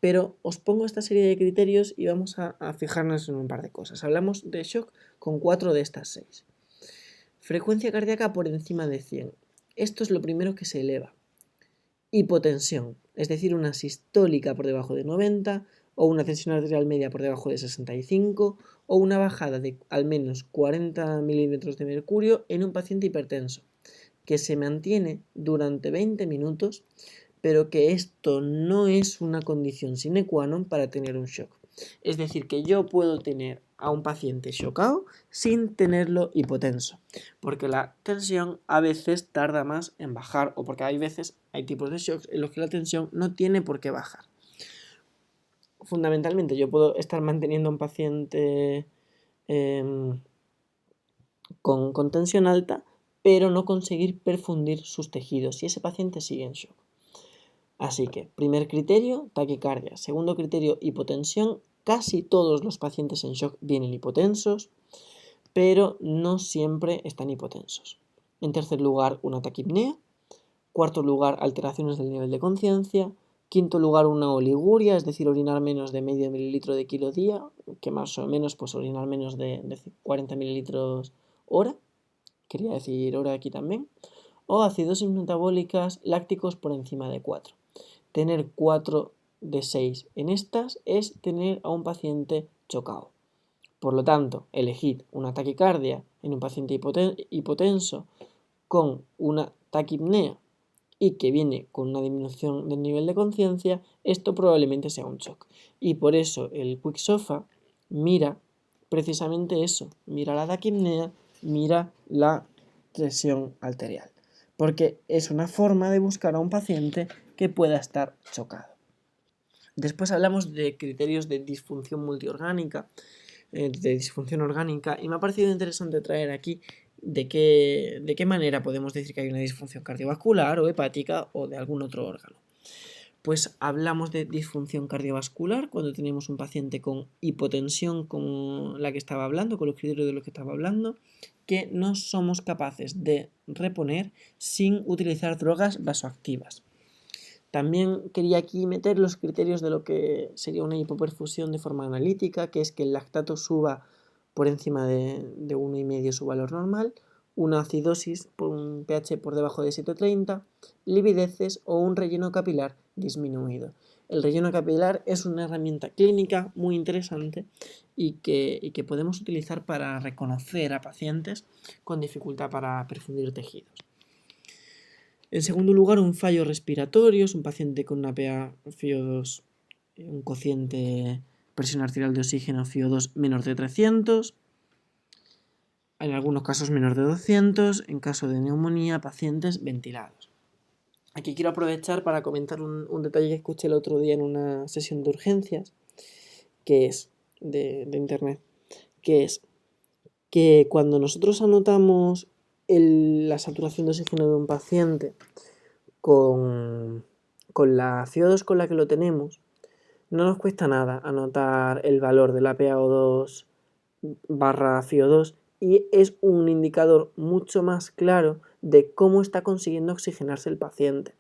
pero os pongo esta serie de criterios y vamos a fijarnos en un par de cosas. Hablamos de shock con 4 de estas 6. Frecuencia cardíaca por encima de 100. Esto es lo primero que se eleva. Hipotensión, es decir, una sistólica por debajo de 90, o una tensión arterial media por debajo de 65, o una bajada de al menos 40 milímetros de mercurio en un paciente hipertenso, que se mantiene durante 20 minutos, pero que esto no es una condición sine qua non para tener un shock. Es decir, que yo puedo tener a un paciente shockado sin tenerlo hipotenso, porque la tensión a veces tarda más en bajar, o porque hay tipos de shocks en los que la tensión no tiene por qué bajar. Fundamentalmente yo puedo estar manteniendo a un paciente con tensión alta, pero no conseguir perfundir sus tejidos y ese paciente sigue en shock. Así que, primer criterio, taquicardia. Segundo criterio, hipotensión. Casi todos los pacientes en shock vienen hipotensos, pero no siempre están hipotensos. En tercer lugar, una taquipnea. Cuarto lugar, alteraciones del nivel de conciencia. Quinto lugar, una oliguria, es decir, orinar menos de medio mililitro de kilo día, que más o menos pues orinar menos de 40 mililitros hora. Quería decir hora aquí también. O acidosis metabólicas, lácticos por encima de 4. Tener 4 de 6 en estas es tener a un paciente chocado. Por lo tanto, elegid una taquicardia en un paciente hipotenso con una taquipnea y que viene con una disminución del nivel de conciencia, esto probablemente sea un shock. Y por eso el QuickSOFA mira precisamente eso, mira la taquipnea, mira la presión arterial, porque es una forma de buscar a un paciente que pueda estar chocado. Después hablamos de criterios de disfunción multiorgánica, de disfunción orgánica, y me ha parecido interesante traer aquí de qué manera podemos decir que hay una disfunción cardiovascular o hepática o de algún otro órgano. Pues hablamos de disfunción cardiovascular cuando tenemos un paciente con hipotensión como la que estaba hablando, con los criterios de los que estaba hablando, que no somos capaces de reponer sin utilizar drogas vasoactivas. También quería aquí meter los criterios de lo que sería una hipoperfusión de forma analítica, que es que el lactato suba por encima de 1,5 su valor normal, una acidosis por un pH por debajo de 7,30, livideces o un relleno capilar disminuido. El relleno capilar es una herramienta clínica muy interesante y que podemos utilizar para reconocer a pacientes con dificultad para perfundir tejidos. En segundo lugar, un fallo respiratorio es un paciente con una PA FiO2, un cociente presión arterial de oxígeno FiO2 menor de 300, en algunos casos menor de 200, en caso de neumonía, pacientes ventilados. Aquí quiero aprovechar para comentar un detalle que escuché el otro día en una sesión de urgencias, que es de internet, que es que cuando nosotros anotamos la saturación de oxígeno de un paciente con la FiO2 con la que lo tenemos, no nos cuesta nada anotar el valor de la PaO2 barra FiO2 y es un indicador mucho más claro de cómo está consiguiendo oxigenarse el paciente.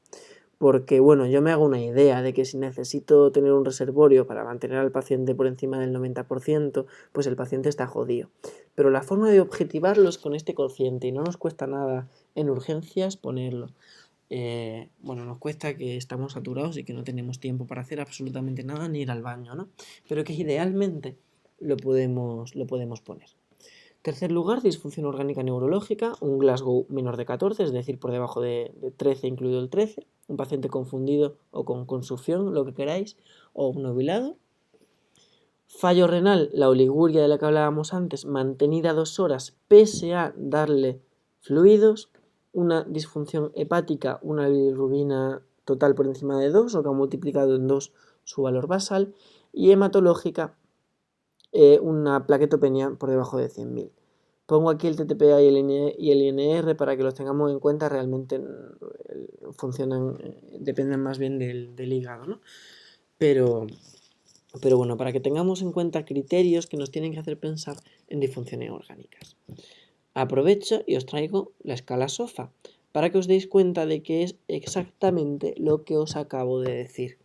Porque, bueno, yo me hago una idea de que si necesito tener un reservorio para mantener al paciente por encima del 90%, pues el paciente está jodido. Pero la forma de objetivarlo es con este cociente y no nos cuesta nada en urgencias ponerlo. Bueno, nos cuesta que estamos saturados y que no tenemos tiempo para hacer absolutamente nada ni ir al baño, ¿no? Pero que idealmente lo podemos poner. Tercer lugar, disfunción orgánica neurológica, un Glasgow menor de 14, es decir, por debajo de 13, incluido el 13, un paciente confundido o con consucción, lo que queráis, o obnubilado. Fallo renal, la oliguria de la que hablábamos antes, mantenida 2 horas pese a darle fluidos. Una disfunción hepática, una bilirrubina total por encima de 2 o que ha multiplicado en 2 su valor basal. Y hematológica, una plaquetopenia por debajo de 100.000. Pongo aquí el TTPA y el INR para que los tengamos en cuenta, realmente funcionan, dependen más bien del hígado, ¿no? Pero bueno, para que tengamos en cuenta criterios que nos tienen que hacer pensar en disfunciones orgánicas. Aprovecho y os traigo la escala SOFA para que os deis cuenta de que es exactamente lo que os acabo de decir.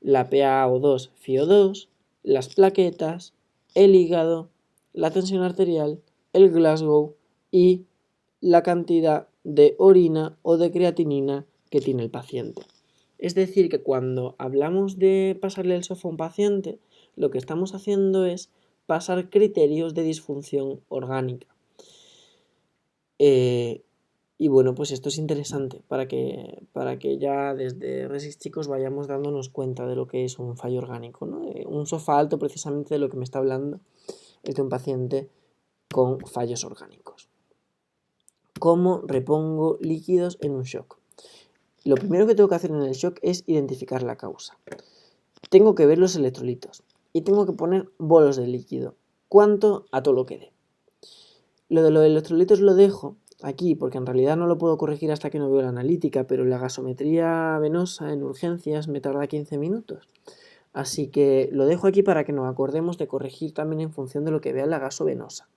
La PaO2 FiO2, las plaquetas, el hígado, la tensión arterial, el Glasgow y la cantidad de orina o de creatinina que tiene el paciente. Es decir, que cuando hablamos de pasarle el SOFA a un paciente, lo que estamos haciendo es pasar criterios de disfunción orgánica. Y bueno, pues esto es interesante para que ya desde resis chicos vayamos dándonos cuenta de lo que es un fallo orgánico, ¿no? Un SOFA alto precisamente de lo que me está hablando es de un paciente con fallos orgánicos. ¿Cómo repongo líquidos en un shock? Lo primero que tengo que hacer en el shock es identificar la causa. Tengo que ver los electrolitos y tengo que poner bolos de líquido. ¿Cuánto? A todo lo que dé. Lo de los electrolitos lo dejo aquí porque en realidad no lo puedo corregir hasta que no veo la analítica, pero la gasometría venosa en urgencias me tarda 15 minutos. Así que lo dejo aquí para que nos acordemos de corregir también en función de lo que vea la gasovenosa.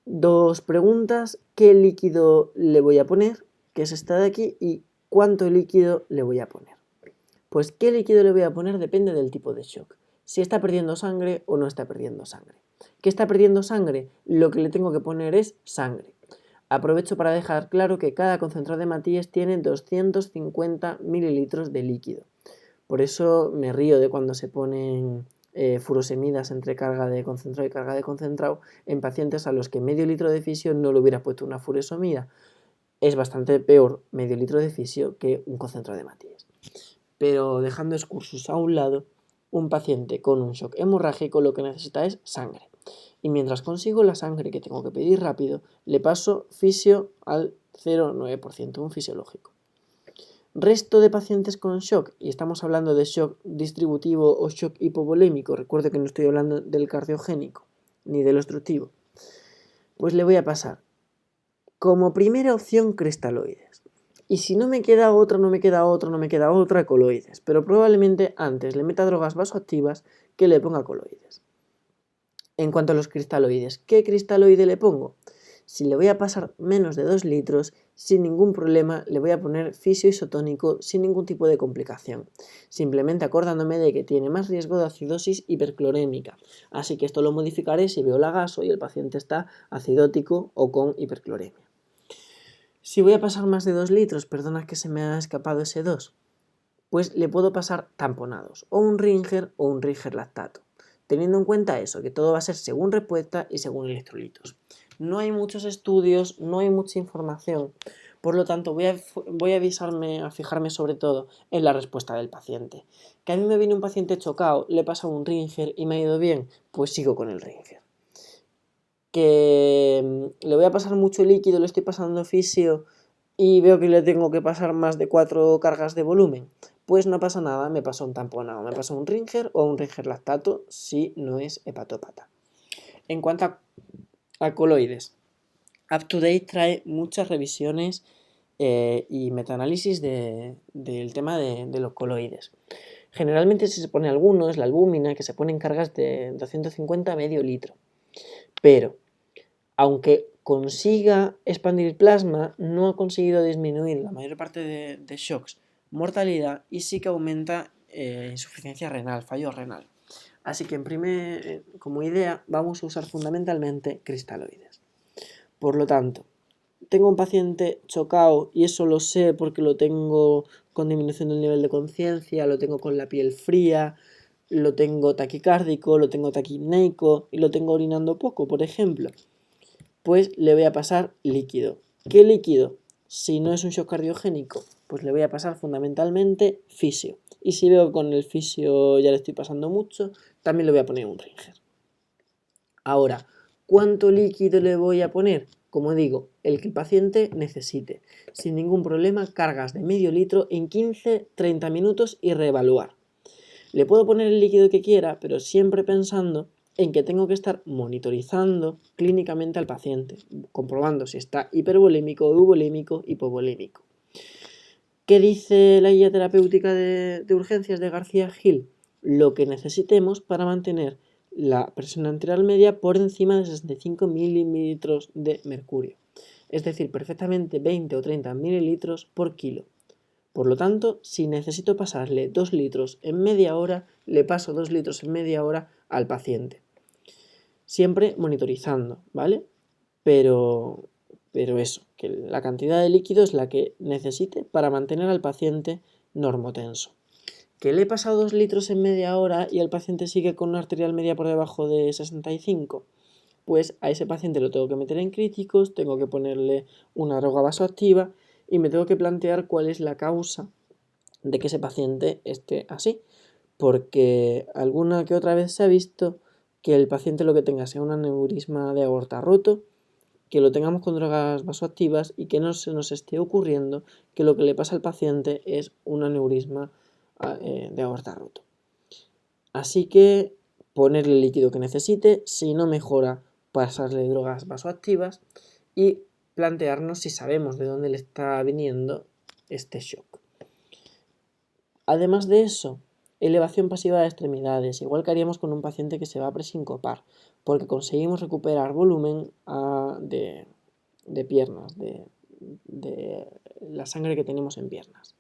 2 preguntas: ¿qué líquido le voy a poner? Que es esta de aquí, y ¿cuánto líquido le voy a poner? Pues qué líquido le voy a poner depende del tipo de shock. Si está perdiendo sangre o no está perdiendo sangre. ¿Qué está perdiendo sangre? Lo que le tengo que poner es sangre. Aprovecho para dejar claro que cada concentrado de Matías tiene 250 mililitros de líquido. Por eso me río de cuando se ponen furosemidas entre carga de concentrado y carga de concentrado en pacientes a los que medio litro de fisio no le hubiera puesto una furosemida. Es bastante peor medio litro de fisio que un concentrado de Matías. Pero dejando excursus a un lado, un paciente con un shock hemorrágico lo que necesita es sangre. Y mientras consigo la sangre que tengo que pedir rápido, le paso fisio al 0,9%, un fisiológico. Resto de pacientes con shock, y estamos hablando de shock distributivo o shock hipovolémico, recuerdo que no estoy hablando del cardiogénico ni del obstructivo, pues le voy a pasar como primera opción cristaloides. Y si no me queda otra, coloides. Pero probablemente antes le meta drogas vasoactivas que le ponga coloides. En cuanto a los cristaloides, ¿qué cristaloide le pongo? Si le voy a pasar menos de 2 litros, sin ningún problema le voy a poner fisio isotónico sin ningún tipo de complicación, simplemente acordándome de que tiene más riesgo de acidosis hiperclorémica. Así que esto lo modificaré si veo la gaso y el paciente está acidótico o con hipercloremia. Si voy a pasar más de 2 litros, perdona que se me ha escapado ese 2, pues le puedo pasar tamponados, o un Ringer o un Ringer lactato, teniendo en cuenta eso, que todo va a ser según respuesta y según electrolitos. No hay muchos estudios, no hay mucha información, por lo tanto voy a fijarme sobre todo en la respuesta del paciente. Que a mí me viene un paciente chocado, le pasa un Ringer y me ha ido bien, pues sigo con el Ringer. Que le voy a pasar mucho líquido, le estoy pasando fisio y veo que le tengo que pasar más de 4 cargas de volumen, pues no pasa nada, me paso un tamponado, me paso un Ringer o un Ringer lactato si no es hepatópata. En cuanto a coloides, UpToDate trae muchas revisiones y metaanálisis del tema de los coloides. Generalmente si se pone alguno es la albúmina, que se pone en cargas de 250 a medio litro, pero aunque consiga expandir el plasma, no ha conseguido disminuir la mayor parte de shocks, mortalidad, y sí que aumenta insuficiencia renal, fallo renal. Así que como idea vamos a usar fundamentalmente cristaloides. Por lo tanto, tengo un paciente chocado y eso lo sé porque lo tengo con disminución del nivel de conciencia, lo tengo con la piel fría, lo tengo taquicárdico, lo tengo taquipneico y lo tengo orinando poco, por ejemplo. Pues le voy a pasar líquido. ¿Qué líquido? Si no es un shock cardiogénico, pues le voy a pasar fundamentalmente fisio. Y si veo que con el fisio ya le estoy pasando mucho, también le voy a poner un Ringer. Ahora, ¿cuánto líquido le voy a poner? Como digo, el que el paciente necesite. Sin ningún problema, cargas de medio litro en 15-30 minutos y reevaluar. Le puedo poner el líquido que quiera, pero siempre pensando en que tengo que estar monitorizando clínicamente al paciente, comprobando si está hipervolémico, euvolémico, hipovolémico. ¿Qué dice la guía terapéutica de urgencias de García Gil? Lo que necesitemos para mantener la presión arterial media por encima de 65 mililitros de mercurio, es decir, perfectamente 20 o 30 mililitros por kilo. Por lo tanto, si necesito pasarle 2 litros en media hora, le paso 2 litros en media hora al paciente. Siempre monitorizando, ¿vale? Pero eso, que la cantidad de líquido es la que necesite para mantener al paciente normotenso. Que le he pasado 2 litros en media hora y el paciente sigue con una arterial media por debajo de 65, pues a ese paciente lo tengo que meter en críticos, tengo que ponerle una droga vasoactiva y me tengo que plantear cuál es la causa de que ese paciente esté así, porque alguna que otra vez se ha visto que el paciente lo que tenga sea un aneurisma de aorta roto, que lo tengamos con drogas vasoactivas y que no se nos esté ocurriendo que lo que le pasa al paciente es un aneurisma de aorta roto. Así que ponerle el líquido que necesite, si no mejora, pasarle drogas vasoactivas y plantearnos si sabemos de dónde le está viniendo este shock. Además de eso, elevación pasiva de extremidades, igual que haríamos con un paciente que se va a presincopar, porque conseguimos recuperar volumen de piernas, de la sangre que tenemos en piernas.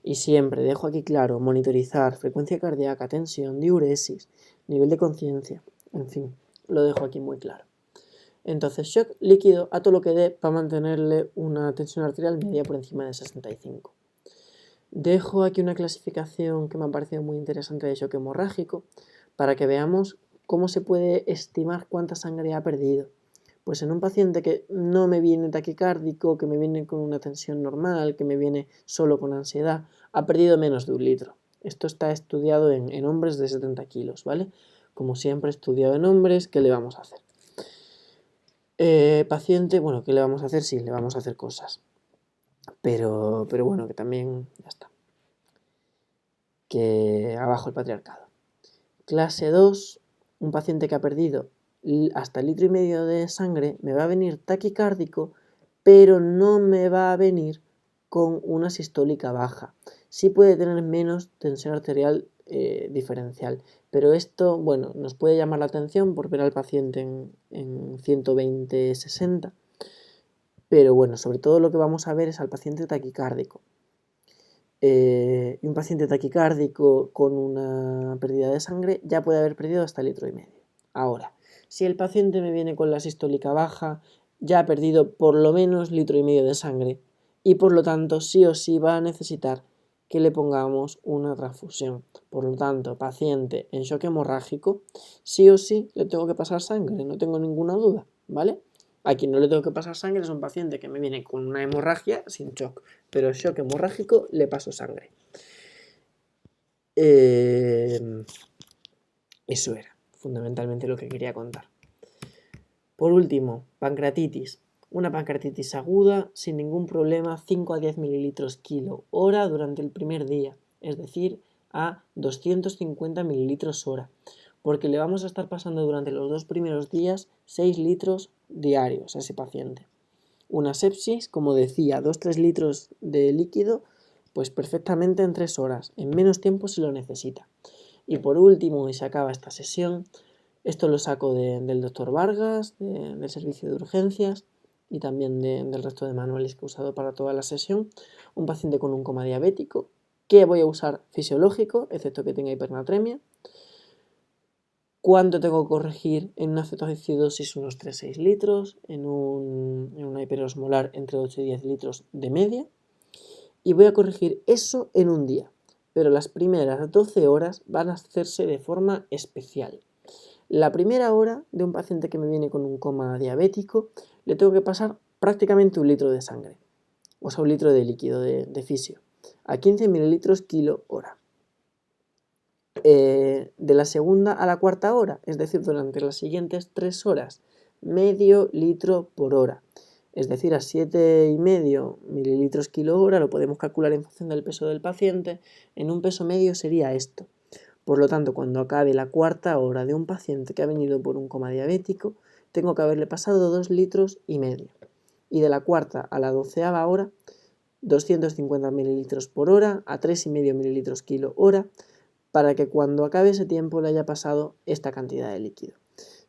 Y siempre dejo aquí claro, monitorizar frecuencia cardíaca, tensión, diuresis, nivel de conciencia, en fin, lo dejo aquí muy claro. Entonces, shock líquido a todo lo que dé para mantenerle una tensión arterial media por encima de 65. Dejo aquí una clasificación que me ha parecido muy interesante de shock hemorrágico para que veamos cómo se puede estimar cuánta sangre ha perdido. Pues en un paciente que no me viene taquicárdico, que me viene con una tensión normal, que me viene solo con ansiedad, ha perdido menos de 1 litro. Esto está estudiado en hombres de 70 kilos, ¿vale? Como siempre, estudiado en hombres, ¿qué le vamos a hacer? Paciente, bueno, ¿qué le vamos a hacer? Sí, le vamos a hacer cosas. Pero bueno, que también ya está. Que abajo el patriarcado. Clase 2, un paciente que ha perdido hasta 1,5 litros de sangre, me va a venir taquicárdico, pero no me va a venir con una sistólica baja. Sí puede tener menos tensión arterial diferencial, pero esto, bueno, nos puede llamar la atención por ver al paciente en 120-60, Pero bueno, sobre todo lo que vamos a ver es al paciente taquicárdico. Y un paciente taquicárdico con una pérdida de sangre ya puede haber perdido hasta 1,5 litros. Ahora, si el paciente me viene con la sistólica baja, ya ha perdido por lo menos 1,5 litros de sangre y por lo tanto sí o sí va a necesitar que le pongamos una transfusión. Por lo tanto, paciente en shock hemorrágico, sí o sí le tengo que pasar sangre, no tengo ninguna duda, ¿vale? A quien no le tengo que pasar sangre es un paciente que me viene con una hemorragia sin shock, pero shock hemorrágico le paso sangre. Eso era fundamentalmente lo que quería contar. Por último, pancreatitis. Una pancreatitis aguda sin ningún problema, 5 a 10 mililitros kilo hora durante el primer día, es decir, a 250 mililitros hora, porque le vamos a estar pasando durante los 2 primeros días 6 litros diarios a ese paciente. Una sepsis, como decía, 2-3 litros de líquido, pues perfectamente en 3 horas, en menos tiempo si lo necesita. Y por último, y se acaba esta sesión, esto lo saco del doctor Vargas, del servicio de urgencias y también del resto de manuales que he usado para toda la sesión. Un paciente con un coma diabético, que voy a usar fisiológico, excepto que tenga hipernatremia. ¿Cuánto tengo que corregir en una cetoacidosis? Unos 3-6 litros, en una hiperosmolar entre 8 y 10 litros de media. Y voy a corregir eso en un día, pero las primeras 12 horas van a hacerse de forma especial. La primera hora de un paciente que me viene con un coma diabético, le tengo que pasar prácticamente 1 litro de sangre, o sea, 1 litro de líquido de fisio, a 15 mililitros kilo hora. De la segunda a la cuarta hora, es decir, durante las siguientes 3 horas, medio litro por hora, es decir, a 7,5 mililitros kilo hora, lo podemos calcular en función del peso del paciente, en un peso medio sería esto. Por lo tanto, cuando acabe la cuarta hora de un paciente que ha venido por un coma diabético, tengo que haberle pasado 2,5 litros. Y de la cuarta a la 12ª hora, 250 mililitros por hora a 3,5 mililitros kilo hora, para que cuando acabe ese tiempo le haya pasado esta cantidad de líquido.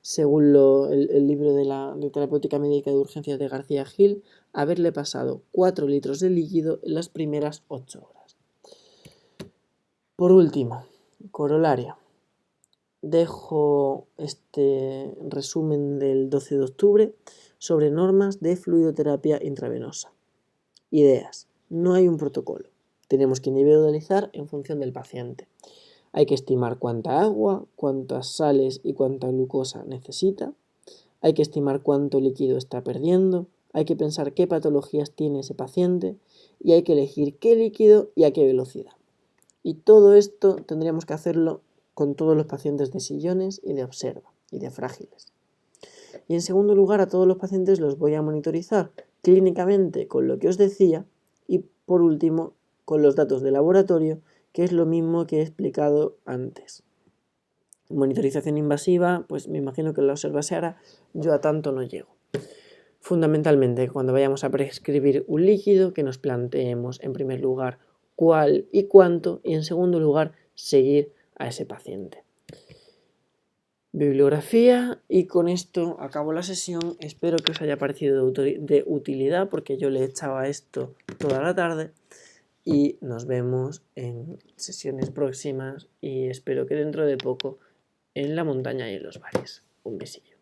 Según el libro de Terapéutica Médica de Urgencias de García Gil, haberle pasado 4 litros de líquido en las primeras 8 horas. Por último, corolario. Dejo este resumen del 12 de octubre sobre normas de fluidoterapia intravenosa. Ideas. No hay un protocolo. Tenemos que individualizar en función del paciente. Hay que estimar cuánta agua, cuántas sales y cuánta glucosa necesita. Hay que estimar cuánto líquido está perdiendo. Hay que pensar qué patologías tiene ese paciente y hay que elegir qué líquido y a qué velocidad. Y todo esto tendríamos que hacerlo con todos los pacientes de sillones y de observa y de frágiles. Y en segundo lugar, a todos los pacientes los voy a monitorizar clínicamente con lo que os decía y por último con los datos de laboratorio, que es lo mismo que he explicado antes. Monitorización invasiva, pues me imagino que la observa se hará, yo a tanto no llego. Fundamentalmente, cuando vayamos a prescribir un líquido, que nos planteemos en primer lugar cuál y cuánto y en segundo lugar seguir a ese paciente. Bibliografía, y con esto acabo la sesión. Espero que os haya parecido de utilidad porque yo le echaba esto toda la tarde y nos vemos en sesiones próximas y espero que dentro de poco en la montaña y en los bares. Un besillo.